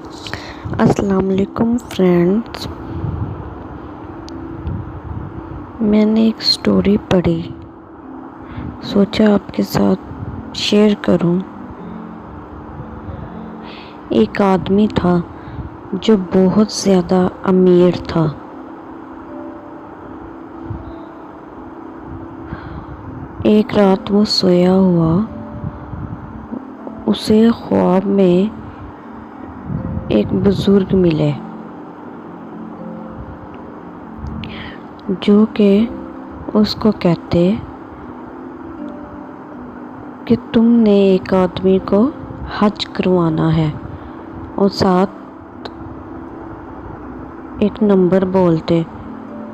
السلام علیکم فرینڈز، میں نے ایک سٹوری پڑھی، سوچا آپ کے ساتھ شیئر کروں۔ ایک آدمی تھا جو بہت زیادہ امیر تھا۔ ایک رات وہ سویا ہوا، اسے خواب میں ایک بزرگ ملے جو کہ اس کو کہتے کہ تم نے ایک آدمی کو حج کروانا ہے، اور ساتھ ایک نمبر بولتے،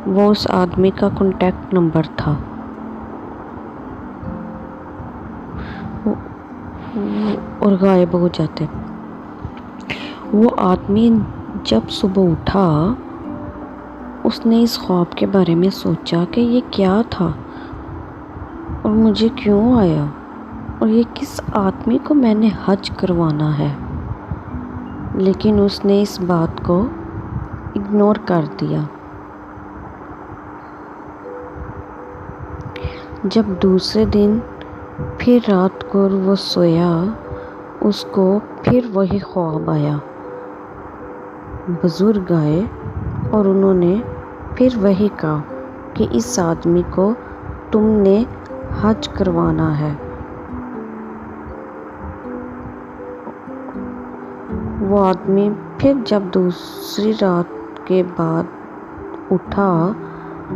وہ اس آدمی کا کانٹیکٹ نمبر تھا۔ اور غائب ہو جاتے۔ وہ آدمی جب صبح اٹھا، اس نے اس خواب کے بارے میں سوچا کہ یہ کیا تھا اور مجھے کیوں آیا، اور یہ کس آدمی کو میں نے حج کروانا ہے۔ لیکن اس نے اس بات کو اگنور کر دیا۔ جب دوسرے دن پھر رات کو وہ سویا، اس کو پھر وہی خواب آیا۔ بزرگ آئے اور انہوں نے پھر وہی کہا کہ اس آدمی کو تم نے حج کروانا ہے۔ وہ آدمی پھر جب دوسری رات کے بعد اٹھا،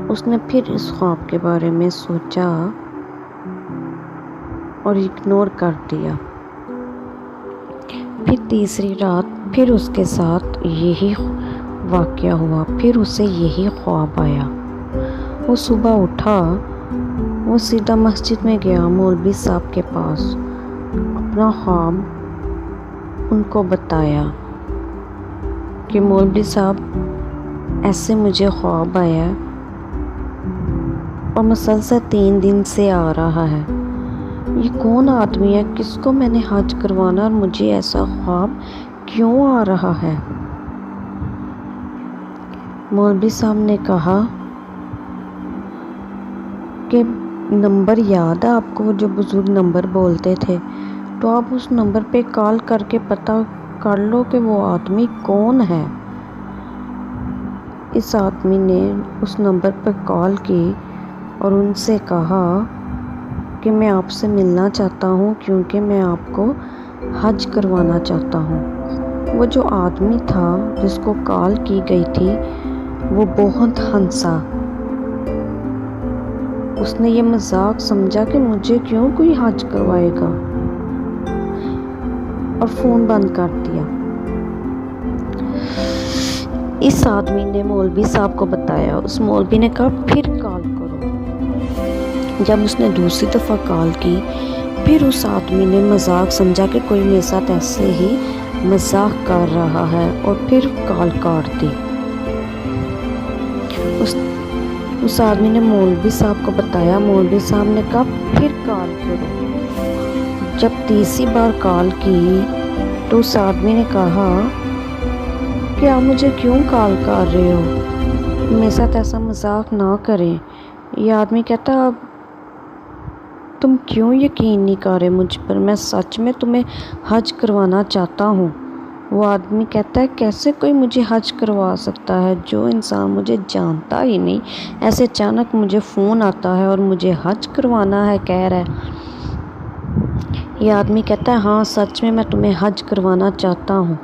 اس نے پھر اس خواب کے بارے میں سوچا اور اگنور کر دیا۔ پھر تیسری رات پھر اس کے ساتھ یہی واقعہ ہوا، پھر اسے یہی خواب آیا۔ وہ صبح اٹھا، وہ سیدھا مسجد میں گیا، مولوی صاحب کے پاس، اپنا خواب ان کو بتایا کہ مولوی صاحب ایسے مجھے خواب آیا اور مسلسل 3 دن سے آ رہا ہے۔ یہ کون آدمی ہے، کس کو میں نے حج کروانا، اور مجھے ایسا خواب کیوں آ رہا ہے؟ مولوی صاحب نے کہا کہ نمبر یاد ہے آپ کو، وہ جو بزرگ نمبر بولتے تھے، تو آپ اس نمبر پہ کال کر کے پتہ کر لو کہ وہ آدمی کون ہے۔ اس آدمی نے اس نمبر پہ کال کی اور ان سے کہا کہ میں آپ سے ملنا چاہتا ہوں کیونکہ میں آپ کو حج کروانا چاہتا ہوں۔ وہ جو آدمی تھا جس کو کال کی گئی تھی، وہ بہت ہنسا۔ اس نے یہ مذاق سمجھا کہ مجھے کیوں کوئی حج کروائے گا، اور فون بند کر دیا۔ اس آدمی نے مولوی صاحب کو بتایا، اس مولوی نے کہا پھر کال کرو۔ جب اس نے دوسری دفعہ کال کی، پھر اس آدمی نے مذاق سمجھا کہ کوئی میرے ساتھ ایسے ہی مذاق کر رہا ہے، اور پھر کال کاٹ دی۔ اس آدمی نے مولوی صاحب کو بتایا، مولوی صاحب نے کہا پھر کال کرو۔ جب تیسری بار کال کی تو اس آدمی نے کہا کہ آپ مجھے کیوں کال کر رہے ہو، میرے ساتھ ایسا مذاق نہ کریں۔ یہ آدمی کہتا اب تم کیوں یقین نہیں کر رہے مجھ پر، میں سچ میں تمہیں حج کروانا چاہتا ہوں۔ وہ آدمی کہتا ہے کیسے کوئی مجھے حج کروا سکتا ہے، جو انسان مجھے جانتا ہی نہیں، ایسے اچانک مجھے فون آتا ہے اور مجھے حج کروانا ہے کہہ رہا ہے۔ یہ آدمی کہتا ہے ہاں سچ میں تمہیں حج کروانا چاہتا ہوں۔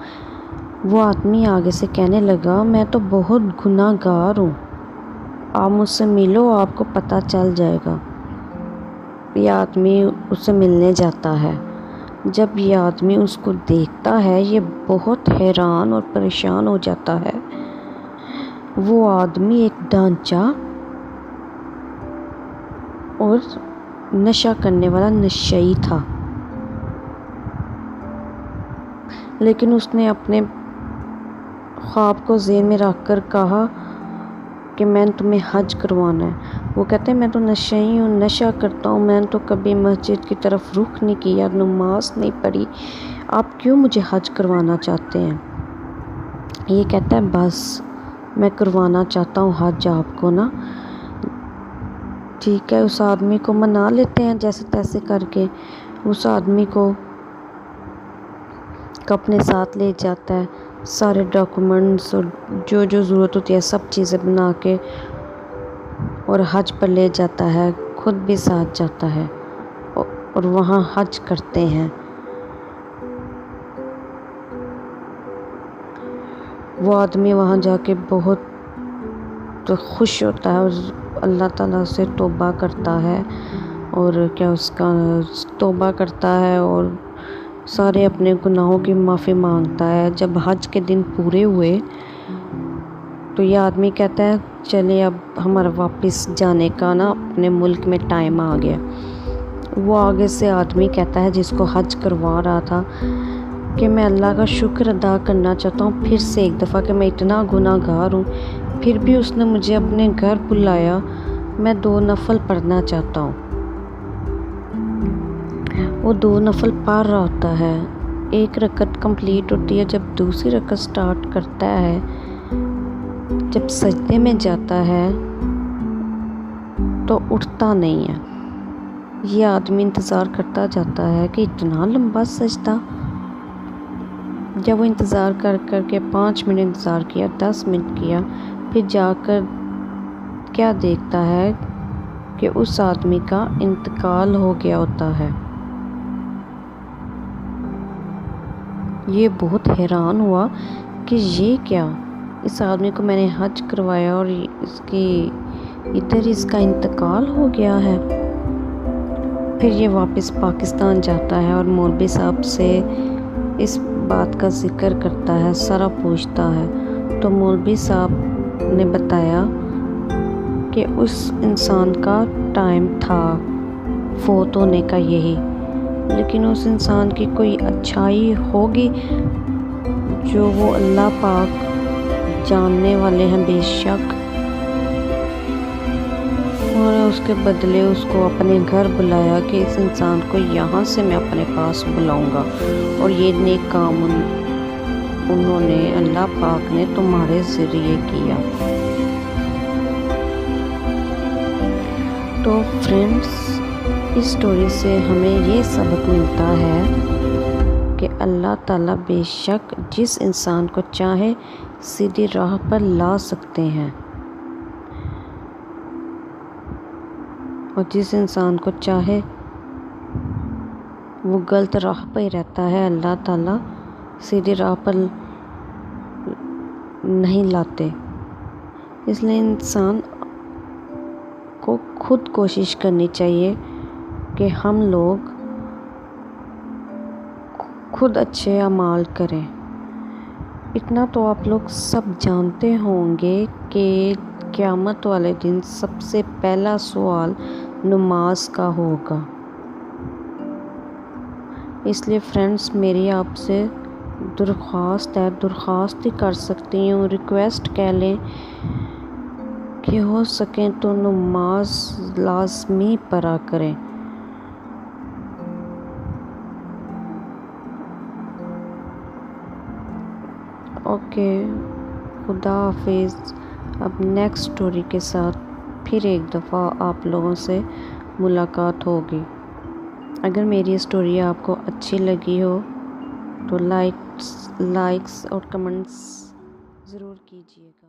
وہ آدمی آگے سے کہنے لگا میں تو بہت گناہ گار ہوں، آپ مجھ سے ملو، آپ کو پتہ چل جائے گا۔ یہ آدمی اس سے ملنے جاتا ہے۔ جب یہ آدمی اس کو دیکھتا ہے، یہ بہت حیران اور پریشان ہو جاتا ہے۔ وہ آدمی ایک ڈھانچہ اور نشہ کرنے والا نشئی تھا، لیکن اس نے اپنے خواب کو ذہن میں رکھ کر کہا کہ میں نے تمہیں حج کروانا ہے۔ وہ کہتے ہیں میں تو نشئی ہوں، نشہ کرتا ہوں، میں نے تو کبھی مسجد کی طرف رخ نہیں کیا، نماز نہیں پڑھی، آپ کیوں مجھے حج کروانا چاہتے ہیں؟ یہ کہتا ہے بس میں کروانا چاہتا ہوں حج آپ کو نا۔ ٹھیک ہے، اس آدمی کو منا لیتے ہیں جیسے تیسے کر کے۔ اس آدمی کو اپنے ساتھ لے جاتا ہے، سارے ڈاکومنٹس اور جو جو ضرورت ہوتی ہے سب چیزیں بنا کے، اور حج پر لے جاتا ہے، خود بھی ساتھ جاتا ہے اور وہاں حج کرتے ہیں۔ وہ آدمی وہاں جا کے بہت خوش ہوتا ہے اور اللہ تعالیٰ سے توبہ کرتا ہے، اور اس کا توبہ کرتا ہے اور سارے اپنے گناہوں کی معافی مانگتا ہے۔ جب حج کے دن پورے ہوئے تو یہ آدمی کہتا ہے چلے اب ہمارا واپس جانے کا نا اپنے ملک میں ٹائم آ گیا۔ وہ آگے سے آدمی کہتا ہے جس کو حج کروا رہا تھا کہ میں اللہ کا شکر ادا کرنا چاہتا ہوں پھر سے ایک دفعہ کہ میں اتنا گناہ گار ہوں، پھر بھی اس نے مجھے اپنے گھر بلایا، میں 2 نفل پڑھنا چاہتا ہوں۔ وہ 2 نفل پڑھ رہا ہوتا ہے، 1 رکعت کمپلیٹ ہوتی ہے، جب دوسری رکعت سٹارٹ کرتا ہے، جب سجدے میں جاتا ہے تو اٹھتا نہیں ہے۔ یہ آدمی انتظار کرتا جاتا ہے کہ اتنا لمبا سجدہ۔ جب وہ انتظار کر کے 5 منٹ انتظار کیا، 10 منٹ کیا، پھر جا کر کیا دیکھتا ہے کہ اس آدمی کا انتقال ہو گیا ہوتا ہے۔ یہ بہت حیران ہوا کہ یہ کیا، اس آدمی کو میں نے حج کروایا اور ادھر اس کا انتقال ہو گیا ہے۔ پھر یہ واپس پاکستان جاتا ہے اور مولوی صاحب سے اس بات کا ذکر کرتا ہے، سارا پوچھتا ہے، تو مولوی صاحب نے بتایا کہ اس انسان کا ٹائم تھا فوت ہونے کا یہی، لیکن اس انسان کی کوئی اچھائی ہوگی جو وہ اللہ پاک جاننے والے ہیں بے شک، اور اس کے بدلے اس کو اپنے گھر بلایا کہ اس انسان کو یہاں سے میں اپنے پاس بلاؤں گا، اور یہ نیک کام انہوں نے اللہ پاک نے تمہارے ذریعے کیا۔ تو فرینڈس، اس سٹوری سے ہمیں یہ سبق ملتا ہے کہ اللہ تعالیٰ بے شک جس انسان کو چاہے سیدھی راہ پر لا سکتے ہیں، اور جس انسان کو چاہے وہ غلط راہ پہ ہی رہتا ہے، اللہ تعالیٰ سیدھی راہ پر نہیں لاتے۔ اس لیے انسان کو خود کوشش کرنی چاہیے کہ ہم لوگ خود اچھے اعمال کریں۔ اتنا تو آپ لوگ سب جانتے ہوں گے کہ قیامت والے دن سب سے پہلا سوال نماز کا ہوگا۔ اس لیے فرینڈس، میری آپ سے درخواست ہے، درخواست ہی کر سکتی ہوں، ریکویسٹ کہہ لیں کہ ہو سکیں تو نماز لازمی پڑھا کریں۔ اوکے، خدا حافظ۔ اب نیکسٹ سٹوری کے ساتھ پھر ایک دفعہ آپ لوگوں سے ملاقات ہوگی۔ اگر میری سٹوری آپ کو اچھی لگی ہو تو لائکس اور کمنٹس ضرور کیجیے گا۔